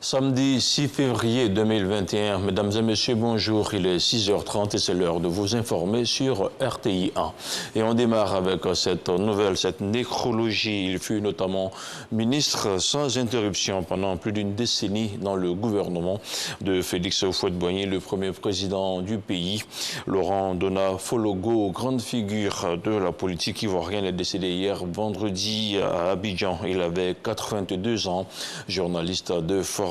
Samedi 6 février 2021, mesdames et messieurs, bonjour, il est 6h30 et c'est l'heure de vous informer sur RTI 1. Et on démarre avec cette nouvelle, cette nécrologie. Il fut notamment ministre sans interruption pendant plus d'une décennie dans le gouvernement de Félix Houphouët-Boigny, le premier président du pays. Laurent Dona Fologo, grande figure de la politique ivoirienne, est décédé hier vendredi à Abidjan. Il avait 82 ans, journaliste de formation.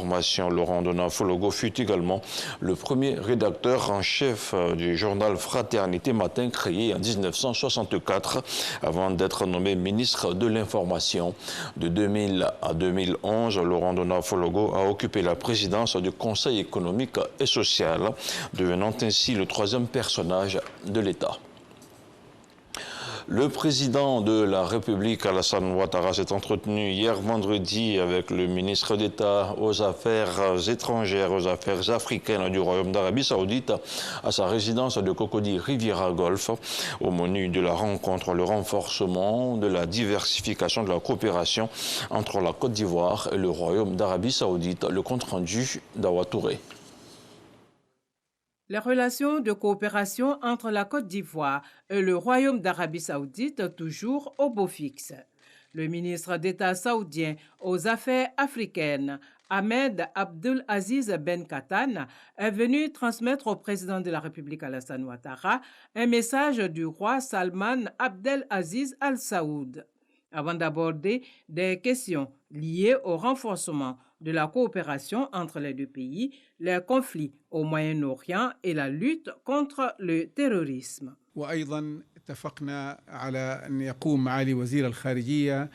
Laurent Dona Fologo fut également le premier rédacteur en chef du journal Fraternité Matin, créé en 1964, avant d'être nommé ministre de l'Information. De 2000 à 2011, Laurent Dona Fologo a occupé la présidence du Conseil économique et social, devenant ainsi le troisième personnage de l'État. Le président de la République, Alassane Ouattara, s'est entretenu hier vendredi avec le ministre d'État aux Affaires étrangères, aux Affaires africaines du Royaume d'Arabie Saoudite à sa résidence de Cocody Riviera Golf. Au menu de la rencontre, le renforcement de la diversification de la coopération entre la Côte d'Ivoire et le Royaume d'Arabie Saoudite. Le compte-rendu d'Awa Touré. Les relations de coopération entre la Côte d'Ivoire et le Royaume d'Arabie Saoudite toujours au beau fixe. Le ministre d'État saoudien aux Affaires africaines, Ahmed Abdul Aziz Ben Khattan, est venu transmettre au président de la République Alassane Ouattara un message du roi Salman Abdel Aziz Al Saoud, avant d'aborder des questions liées au renforcement de la coopération entre les deux pays, les conflits au Moyen-Orient et la lutte contre le terrorisme. وأيضا اتفقنا على أن يقوم معالي وزير الخارجية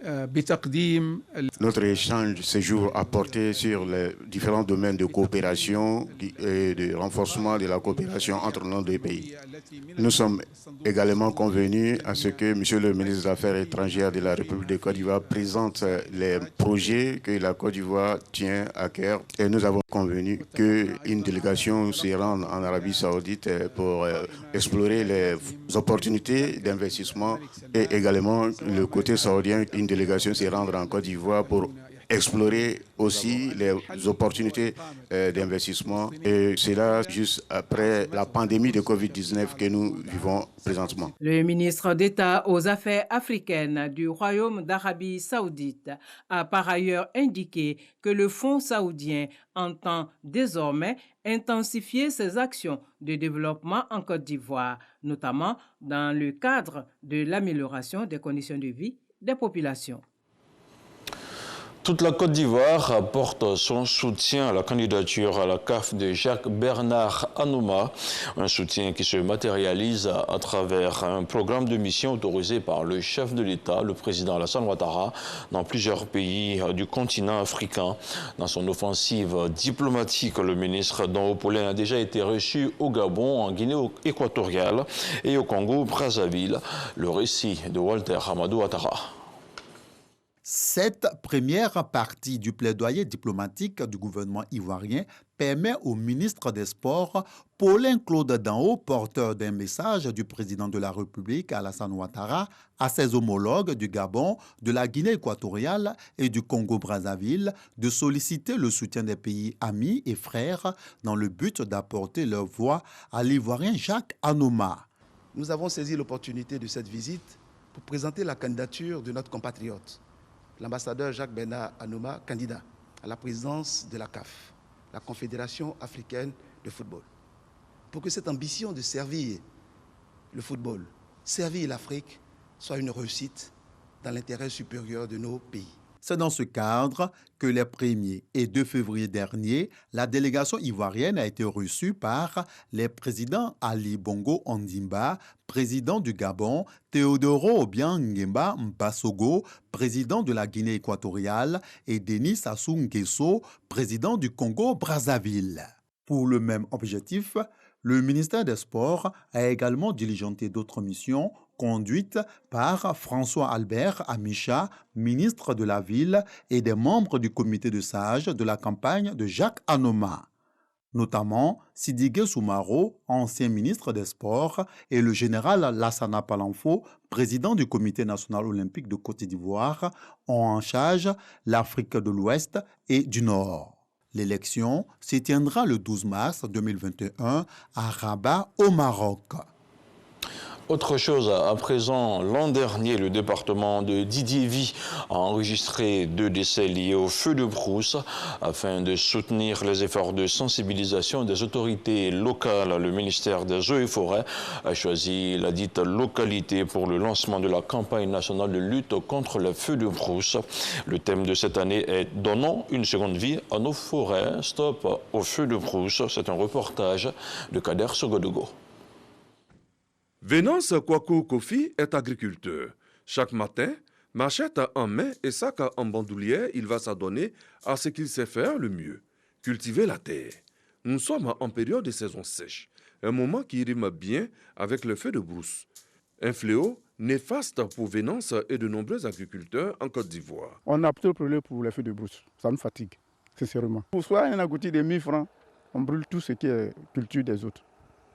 بتقديم. Notre échange ce jour a porté sur les différents domaines de coopération et de renforcement de la coopération entre nos deux pays. Nous sommes également convenus à ce que M. le ministre des Affaires étrangères de la République de Côte d'Ivoire présente les projets que la Côte d'Ivoire tient à cœur. Et nous avons convenu qu'une délégation se rende en Arabie Saoudite pour explorer les opportunités d'investissement et également le côté saoudien, une délégation se rendre en Côte d'Ivoire pour explorer aussi les opportunités d'investissement, et cela juste après la pandémie de Covid-19 que nous vivons présentement. Le ministre d'État aux Affaires africaines du Royaume d'Arabie Saoudite a par ailleurs indiqué que le Fonds saoudien entend désormais intensifier ses actions de développement en Côte d'Ivoire, notamment dans le cadre de l'amélioration des conditions de vie des populations. Toute la Côte d'Ivoire apporte son soutien à la candidature à la CAF de Jacques-Bernard Anouma, un soutien qui se matérialise à travers un programme de mission autorisé par le chef de l'État, le président Alassane Ouattara, dans plusieurs pays du continent africain. Dans son offensive diplomatique, le ministre Don Opolin a déjà été reçu au Gabon, en Guinée équatoriale et au Congo-Brazzaville. Le récit de Walter Hamadou Ouattara. Cette première partie du plaidoyer diplomatique du gouvernement ivoirien permet au ministre des Sports, Paulin Claude Danho, porteur d'un message du président de la République, Alassane Ouattara, à ses homologues du Gabon, de la Guinée équatoriale et du Congo-Brazzaville, de solliciter le soutien des pays amis et frères dans le but d'apporter leur voix à l'Ivoirien Jacques Anouma. Nous avons saisi l'opportunité de cette visite pour présenter la candidature de notre compatriote, l'ambassadeur Jacques-Bernard Anouma, candidat à la présidence de la CAF, la Confédération africaine de football, pour que cette ambition de servir le football, servir l'Afrique, soit une réussite dans l'intérêt supérieur de nos pays. C'est dans ce cadre que les 1er et 2 février dernier, la délégation ivoirienne a été reçue par les présidents Ali Bongo Ondimba, président du Gabon, Théodoro Obiang Nguema Mpasogo, président de la Guinée équatoriale, et Denis Sassou Nguesso, président du Congo-Brazzaville. Pour le même objectif, le ministère des Sports a également diligenté d'autres missions conduites par François-Albert Amicha, ministre de la Ville, et des membres du comité de sages de la campagne de Jacques Anouma. notamment Sidibé Soumaro, ancien ministre des Sports, et le général Lassana Palamfo, président du Comité national olympique de Côte d'Ivoire, ont en charge l'Afrique de l'Ouest et du Nord. L'élection se tiendra le 12 mars 2021 à Rabat, au Maroc. Autre chose, à présent, l'an dernier, le département de Didiévi a enregistré 2 décès liés au feu de brousse. Afin de soutenir les efforts de sensibilisation des autorités locales, le ministère des Eaux et Forêts a choisi la dite localité pour le lancement de la campagne nationale de lutte contre les feux de brousse. Le thème de cette année est « Donnons une seconde vie à nos forêts, stop aux feux de brousse ». C'est un reportage de Kader Sogodogo. Venance Kwaku Kofi est agriculteur. Chaque matin, machette en main et sac en bandoulière, il va s'adonner à ce qu'il sait faire le mieux, cultiver la terre. Nous sommes en période de saison sèche, un moment qui rime bien avec le feu de brousse. Un fléau néfaste pour Venance et de nombreux agriculteurs en Côte d'Ivoire. On a plutôt le problème pour les feux de brousse, ça nous fatigue, sincèrement. Pour soi, un agouti de 1000 francs, on brûle tout ce qui est culture des autres.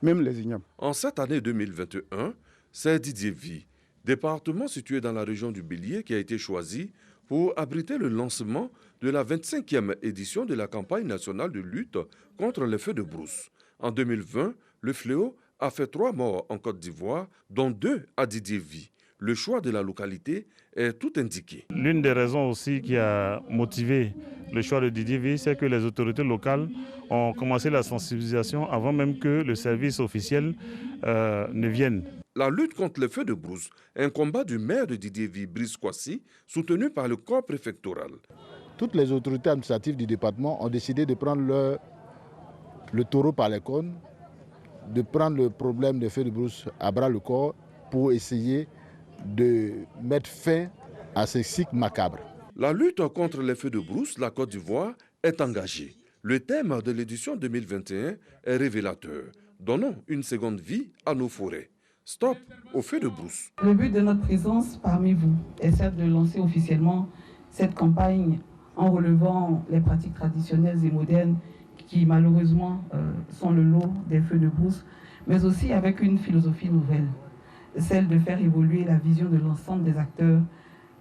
Même les ignames. En cette année 2021, c'est Didiévi, département situé dans la région du Bélier, qui a été choisi pour abriter le lancement de la 25e édition de la campagne nationale de lutte contre les feux de brousse. En 2020, le fléau a fait 3 morts en Côte d'Ivoire, dont 2 à Didiévi. Le choix de la localité est tout indiqué. L'une des raisons aussi qui a motivé le choix de Didiévi, c'est que les autorités locales ont commencé la sensibilisation avant même que le service officiel ne vienne. La lutte contre les feux de brousse est un combat du maire de Didiévi, Brice Kwasi, soutenu par le corps préfectoral. Toutes les autorités administratives du département ont décidé de prendre le taureau par les cornes, de prendre le problème des feux de brousse à bras le corps pour essayer de mettre fin à ce cycle macabre. La lutte contre les feux de brousse, la Côte d'Ivoire, est engagée. Le thème de l'édition 2021 est révélateur. Donnons une seconde vie à nos forêts. Stop aux feux de brousse. Le but de notre présence parmi vous est certes de lancer officiellement cette campagne en relevant les pratiques traditionnelles et modernes qui malheureusement sont le lot des feux de brousse, mais aussi avec une philosophie nouvelle, celle de faire évoluer la vision de l'ensemble des acteurs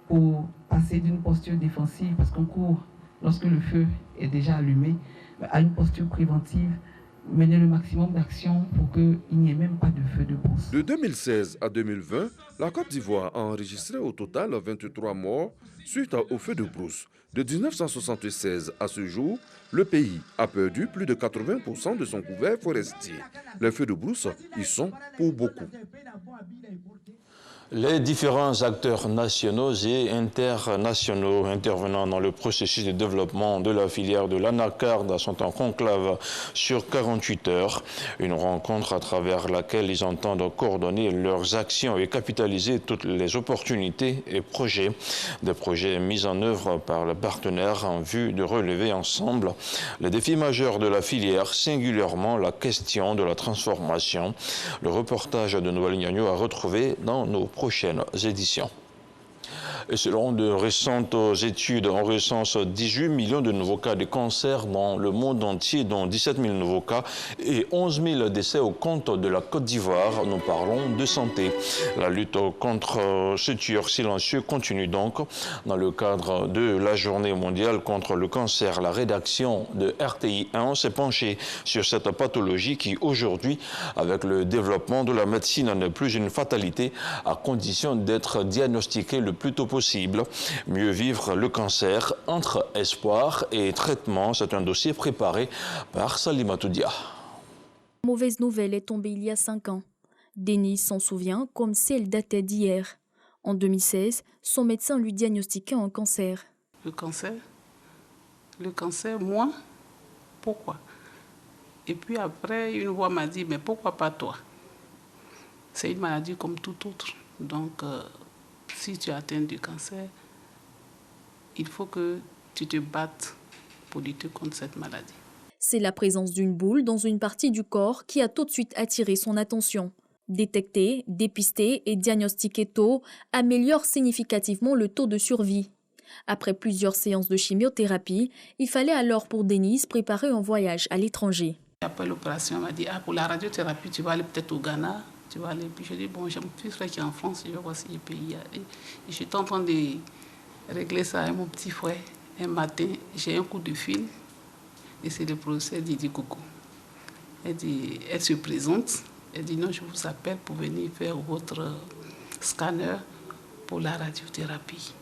pour passer d'une posture défensive, parce qu'on court lorsque le feu est déjà allumé, à une posture préventive, mener le maximum d'actions pour qu'il n'y ait même pas de feu de brousse. De 2016 à 2020, la Côte d'Ivoire a enregistré au total 23 morts suite au feu de brousse. De 1976 à ce jour, le pays a perdu plus de 80% de son couvert forestier. Les feux de brousse y sont pour beaucoup. Les différents acteurs nationaux et internationaux intervenant dans le processus de développement de la filière de l'anacarde sont en conclave sur 48 heures. Une rencontre à travers laquelle ils entendent coordonner leurs actions et capitaliser toutes les opportunités et projets. Des projets mis en œuvre par les partenaires en vue de relever ensemble les défis majeurs de la filière, singulièrement la question de la transformation. Le reportage de Noël Gnagno a retrouvé dans nos prochaines éditions. Et selon de récentes études, on recense 18 millions de nouveaux cas de cancer dans le monde entier, dont 17 000 nouveaux cas et 11 000 décès au compte de la Côte d'Ivoire. Nous parlons de santé. La lutte contre ce tueur silencieux continue donc. Dans le cadre de la journée mondiale contre le cancer, la rédaction de RTI 1 s'est penchée sur cette pathologie qui aujourd'hui, avec le développement de la médecine, n'est plus une fatalité à condition d'être diagnostiquée le plus tôt possible. Mieux vivre le cancer entre espoir et traitement, c'est un dossier préparé par Salimatou Dia. Mauvaise nouvelle est tombée il y a 5 ans. Denis s'en souvient comme si elle datait d'hier. En 2016, son médecin lui diagnostiquait un cancer. Le cancer, moi, pourquoi? Et puis après, une voix m'a dit, mais pourquoi pas toi? C'est une maladie comme toute autre. Donc, si tu es atteint du cancer, il faut que tu te battes pour lutter contre cette maladie. C'est la présence d'une boule dans une partie du corps qui a tout de suite attiré son attention. Détecter, dépister et diagnostiquer tôt améliore significativement le taux de survie. Après plusieurs séances de chimiothérapie, il fallait alors pour Denise préparer un voyage à l'étranger. Après l'opération, elle m'a dit, pour la radiothérapie, tu vas aller peut-être au Ghana, tu vas aller. Puis je dis, bon, j'ai mon petit frère qui est en France, je vais voir si je peux y aller. Et j'étais en train de régler ça avec mon petit frère. Un matin, j'ai un coup de fil, et c'est le professeur Didi Coco. Elle se présente, elle dit, non, je vous appelle pour venir faire votre scanner pour la radiothérapie.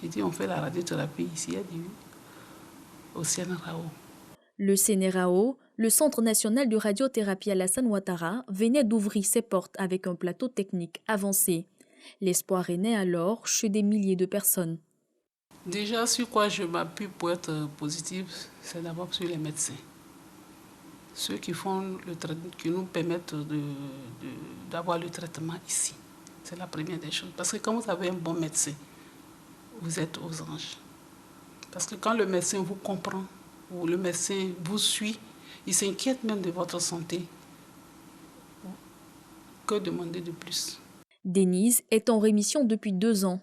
J'ai dit, on fait la radiothérapie ici, elle dit, au CNRAO. Le CNRAO, le Centre national de radiothérapie Alassane Ouattara, venait d'ouvrir ses portes avec un plateau technique avancé. L'espoir est né alors chez des milliers de personnes. Déjà, sur quoi je m'appuie pour être positive, c'est d'abord sur les médecins. Ceux qui font le traitement, qui nous permettent d'avoir le traitement ici. C'est la première des choses. Parce que quand vous avez un bon médecin, vous êtes aux anges. Parce que quand le médecin vous comprend, ou le médecin vous suit, il s'inquiète même de votre santé. Que demander de plus? Denise est en rémission depuis 2 ans.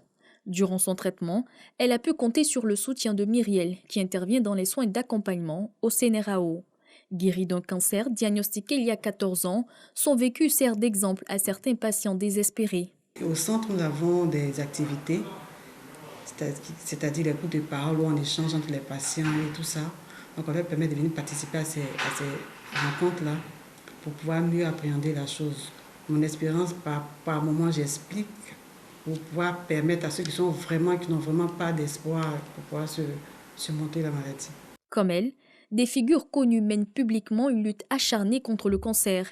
Durant son traitement, elle a pu compter sur le soutien de Myriel, qui intervient dans les soins d'accompagnement au CNRAO. Guérie d'un cancer diagnostiqué il y a 14 ans, son vécu sert d'exemple à certains patients désespérés. Au centre, nous avons des activités, c'est-à-dire les groupes de parole où on échange entre les patients et tout ça. Donc on leur permet de venir participer à ces rencontres-là pour pouvoir mieux appréhender la chose. Mon expérience, par moment, j'explique pour pouvoir permettre à ceux qui n'ont vraiment pas d'espoir pour pouvoir surmonter la maladie. Comme elle, des figures connues mènent publiquement une lutte acharnée contre le cancer.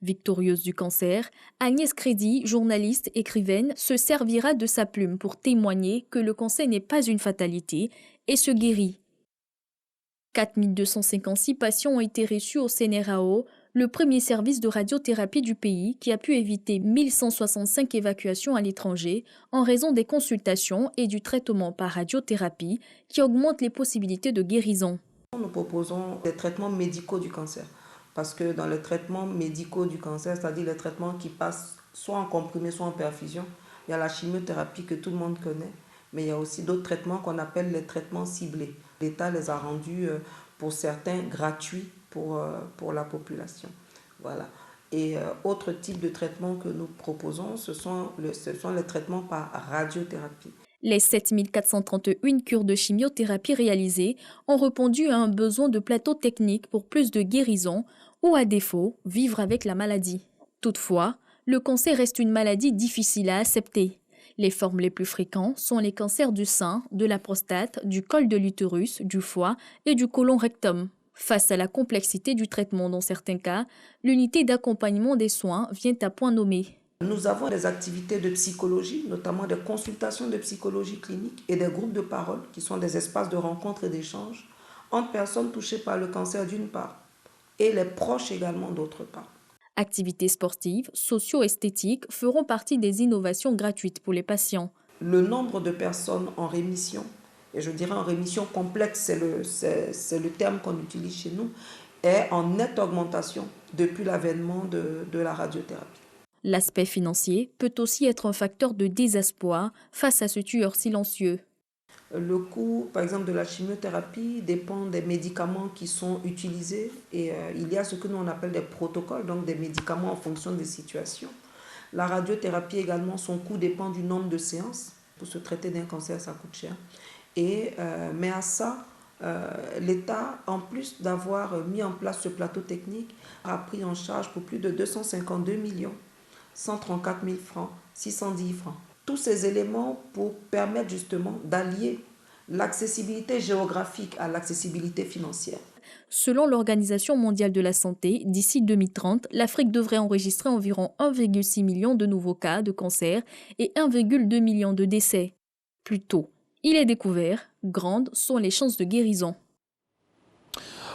Victorieuse du cancer, Agnès Crédit, journaliste, écrivaine, se servira de sa plume pour témoigner que le cancer n'est pas une fatalité et se guérit. 4256 patients ont été reçus au CNRAO, le premier service de radiothérapie du pays qui a pu éviter 1165 évacuations à l'étranger en raison des consultations et du traitement par radiothérapie qui augmentent les possibilités de guérison. Nous proposons des traitements médicaux du cancer. Parce que dans les traitements médicaux du cancer, c'est-à-dire les traitements qui passent soit en comprimé, soit en perfusion, il y a la chimiothérapie que tout le monde connaît, mais il y a aussi d'autres traitements qu'on appelle les traitements ciblés. L'État les a rendus, pour certains, gratuits pour la population. Voilà. Et autre type de traitement que nous proposons, ce sont les traitements par radiothérapie. Les 7431 cures de chimiothérapie réalisées ont répondu à un besoin de plateau technique pour plus de guérison ou, à défaut, vivre avec la maladie. Toutefois, le cancer reste une maladie difficile à accepter. Les formes les plus fréquentes sont les cancers du sein, de la prostate, du col de l'utérus, du foie et du côlon rectum. Face à la complexité du traitement dans certains cas, l'unité d'accompagnement des soins vient à point nommé. Nous avons des activités de psychologie, notamment des consultations de psychologie clinique et des groupes de parole qui sont des espaces de rencontre et d'échange entre personnes touchées par le cancer d'une part et les proches également d'autre part. Activités sportives, socio-esthétiques feront partie des innovations gratuites pour les patients. Le nombre de personnes en rémission, et je dirais en rémission complexe, c'est le terme qu'on utilise chez nous, est en nette augmentation depuis l'avènement de la radiothérapie. L'aspect financier peut aussi être un facteur de désespoir face à ce tueur silencieux. Le coût, par exemple, de la chimiothérapie dépend des médicaments qui sont utilisés et il y a ce que nous on appelle des protocoles, donc des médicaments en fonction des situations. La radiothérapie également, son coût dépend du nombre de séances. Pour se traiter d'un cancer, ça coûte cher. Mais à ça, l'État, en plus d'avoir mis en place ce plateau technique, a pris en charge pour plus de 252 millions. 134 000 francs, 610 francs. Tous ces éléments pour permettre justement d'allier l'accessibilité géographique à l'accessibilité financière. Selon l'Organisation mondiale de la santé, d'ici 2030, l'Afrique devrait enregistrer environ 1,6 million de nouveaux cas de cancer et 1,2 million de décès. Plus tôt, il est découvert, grandes sont les chances de guérison.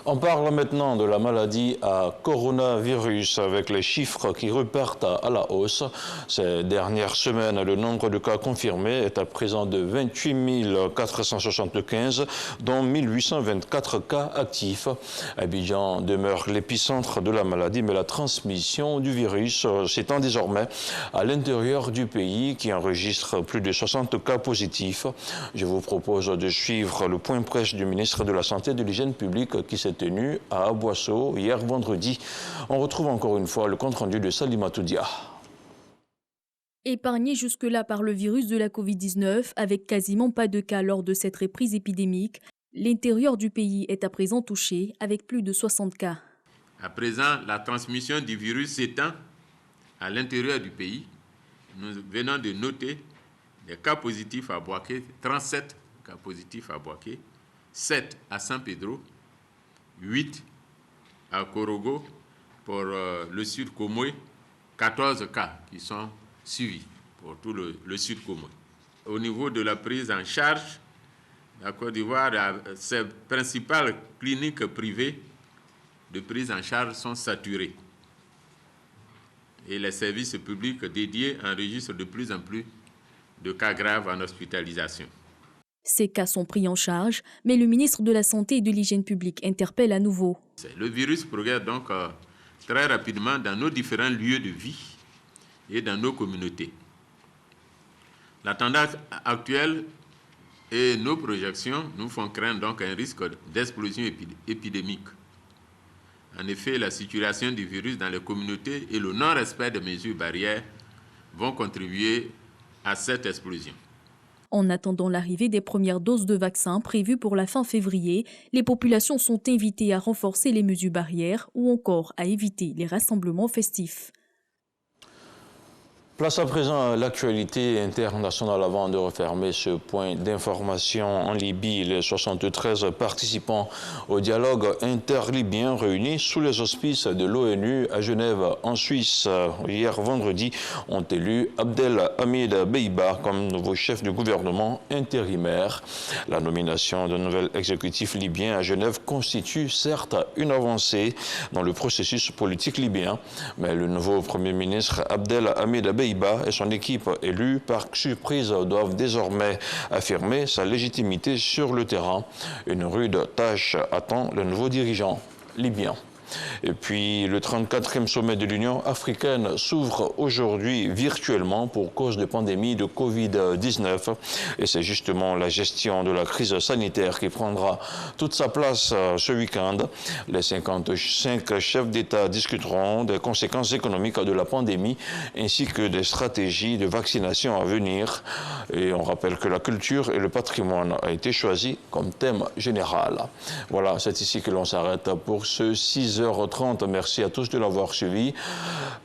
On parle maintenant de la maladie à coronavirus avec les chiffres qui repartent à la hausse. Ces dernières semaines, le nombre de cas confirmés est à présent de 28 475, dont 1824 cas actifs. Abidjan demeure l'épicentre de la maladie, mais la transmission du virus s'étend désormais à l'intérieur du pays qui enregistre plus de 60 cas positifs. Je vous propose de suivre le point presse du ministre de la Santé et de l'Hygiène publique qui s'est tenu à Aboisseau hier vendredi. On retrouve encore une fois le compte-rendu de Salimatou Dia. Épargné jusque-là par le virus de la Covid-19, avec quasiment pas de cas lors de cette reprise épidémique, l'intérieur du pays est à présent touché avec plus de 60 cas. À présent, la transmission du virus s'étend à l'intérieur du pays. Nous venons de noter des cas positifs à Boaké, 37 cas positifs à Boaké, 7 à San Pedro, 8 à Korogo pour le sud Komoé, 14 cas qui sont suivis pour tout le sud Komoé. Au niveau de la prise en charge, la Côte d'Ivoire, ses principales cliniques privées de prise en charge sont saturées. Et les services publics dédiés enregistrent de plus en plus de cas graves en hospitalisation. Ces cas sont pris en charge, mais le ministre de la Santé et de l'Hygiène publique interpelle à nouveau. Le virus progresse donc très rapidement dans nos différents lieux de vie et dans nos communautés. La tendance actuelle et nos projections nous font craindre donc un risque d'explosion épidémique. En effet, la circulation du virus dans les communautés et le non-respect des mesures barrières vont contribuer à cette explosion. En attendant l'arrivée des premières doses de vaccins prévues pour la fin février, les populations sont invitées à renforcer les mesures barrières ou encore à éviter les rassemblements festifs. Place à présent à l'actualité internationale avant de refermer ce point d'information. En Libye, les 73 participants au dialogue interlibyen réunis sous les auspices de l'ONU à Genève, en Suisse, hier vendredi, ont élu Abdelhamid Dbeibah comme nouveau chef du gouvernement intérimaire. La nomination d'un nouvel exécutif libyen à Genève constitue certes une avancée dans le processus politique libyen, mais le nouveau Premier ministre Abdelhamid Dbeibah et son équipe élue par surprise doivent désormais affirmer sa légitimité sur le terrain. Une rude tâche attend le nouveau dirigeant libyen. Et puis, le 34e sommet de l'Union africaine s'ouvre aujourd'hui virtuellement pour cause de pandémie de Covid-19. Et c'est justement la gestion de la crise sanitaire qui prendra toute sa place ce week-end. Les 55 chefs d'État discuteront des conséquences économiques de la pandémie ainsi que des stratégies de vaccination à venir. Et on rappelle que la culture et le patrimoine a été choisi comme thème général. Voilà, c'est ici que l'on s'arrête pour ce 6h30. Merci à tous de l'avoir suivi.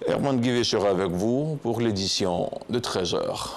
Herman Guivet sera avec vous pour l'édition de 13h.